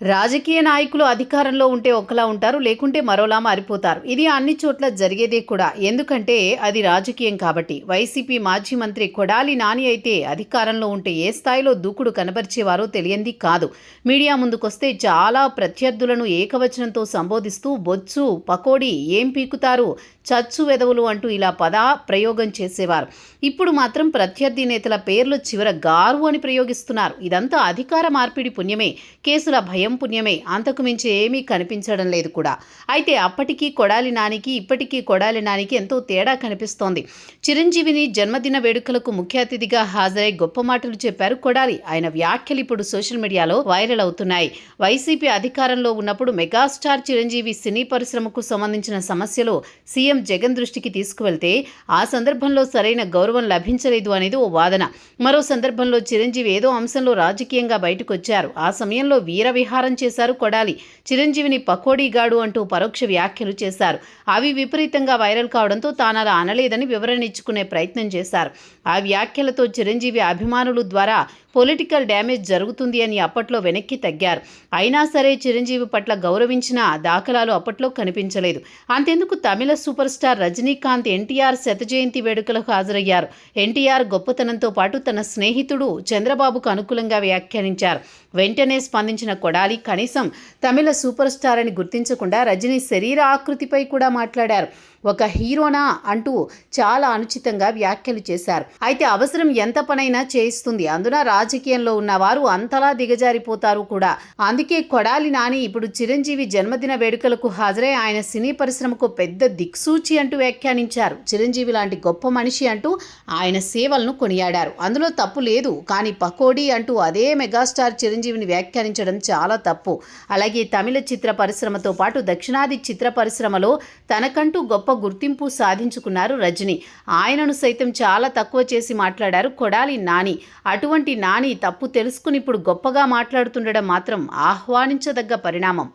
రాజకీయ నాయకులు అధికారంలో ఉంటే ఒకలా ఉంటారు, లేకుంటే మరోలా మారిపోతారు. ఇది అన్ని చోట్ల జరిగేదే కూడా. ఎందుకంటే అది రాజకీయం కాబట్టి. వైసీపీ మాజీ మంత్రి కొడాలి నాని అయితే అధికారంలో ఉంటే ఏ స్థాయిలో దూకుడు కనబరిచేవారో తెలియంది కాదు. మీడియా ముందుకొస్తే చాలా ప్రత్యర్థులను ఏకవచనంతో సంబోధిస్తూ బొచ్చు, పకోడీ, ఏం పీకుతారు, చచ్చు వెదవులు అంటూ ఇలా పదా ప్రయోగం చేసేవారు. ఇప్పుడు మాత్రం ప్రత్యర్థి నేతల పేర్లు చివర గారు అని ప్రయోగిస్తున్నారు. ఇదంతా అధికార మార్పిడి పుణ్యమే, కేసుల భయం పుణ్యమే, అంతకు మించి ఏమీ కనిపించడం లేదు కూడా. అయితే అప్పటికీ కొడాలి నానికి, ఇప్పటికీ కొడాలి నానికి ఎంతో తేడా కనిపిస్తోంది. చిరంజీవిని జన్మదిన వేడుకలకు ముఖ్య అతిథిగా హాజరై గొప్ప మాటలు చెప్పారు కొడాలి. ఆయన వ్యాఖ్యలు ఇప్పుడు సోషల్ మీడియాలో వైరల్ అవుతున్నాయి. వైసీపీ అధికారంలో ఉన్నప్పుడు మెగాస్టార్ చిరంజీవి సినీ పరిశ్రమకు సంబంధించిన సమస్యలు సీఎం జగన్ దృష్టికి తీసుకువెళ్తే ఆ సందర్భంలో సరైన గౌరవం లభించలేదు అనేది ఓ వాదన. మరో సందర్భంలో చిరంజీవి ఏదో అంశంలో రాజకీయంగా బయటకు వచ్చారు. ఆ సమయంలో వీర విహారం చేశారు కొడాలి. చిరంజీవిని పకోడీగాడు అంటూ పరోక్ష వ్యాఖ్యలు చేశారు. అవి విపరీతంగా వైరల్ కావడంతో తానలా అనలేదని వివరణ ఇచ్చుకునే ప్రయత్నం చేశారు. ఆ వ్యాఖ్యలతో చిరంజీవి అభిమానుల ద్వారా పొలిటికల్ డ్యామేజ్ జరుగుతుంది అని అప్పట్లో వెనక్కి తగ్గారు. అయినా సరే చిరంజీవి పట్ల గౌరవించిన దాఖలాలు అప్పట్లో కనిపించలేదు. అంతెందుకు తమిళ సూపర్ స్టార్ రజనీకాంత్ ఎన్టీఆర్ శత జయంతి వేడుకలకు హాజరయ్యారు. ఎన్టీఆర్ గొప్పతనంతో పాటు తన స్నేహితుడు చంద్రబాబుకు అనుకూలంగా వ్యాఖ్యానించారు. వెంటనే స్పందించిన కొడాలి కనీసం తమిళ సూపర్ స్టార్ అని గుర్తించకుండా రజనీ శరీర ఆకృతిపై కూడా మాట్లాడారు. ఒక హీరోనా అంటూ చాలా అనుచితంగా వ్యాఖ్యలు చేశారు. అయితే అవసరం ఎంత పనైనా చేయిస్తుంది, అందున రాజకీయంలో ఉన్నవారు అంతలా దిగజారిపోతారు కూడా. అందుకే కొడాలి నాని ఇప్పుడు చిరంజీవి జన్మదిన వేడుకలకు హాజరై ఆయన సినీ పరిశ్రమకు పెద్ద దిక్సూచి అంటూ వ్యాఖ్యానించారు. చిరంజీవి లాంటి గొప్ప మనిషి అంటూ ఆయన సేవలను కొనియాడారు. అందులో తప్పు లేదు. కానీ పకోడీ అంటూ అదే మెగాస్టార్ చిరంజీవిని వ్యాఖ్యానించడం చాలా తప్పు. అలాగే తమిళ చిత్ర పరిశ్రమతో పాటు దక్షిణాది చిత్ర పరిశ్రమలో తనకంటూ గొప్ప గుర్తింపు సాధించుకున్నారు రజనీ. ఆయనను సైతం చాలా తక్కువ చేసి మాట్లాడారు కొడాలి నాని. అటువంటి నాని తప్పు తెలుసుకుని ఇప్పుడు గొప్పగా మాట్లాడుతుండడం మాత్రం ఆహ్వానించదగ్గ పరిణామం.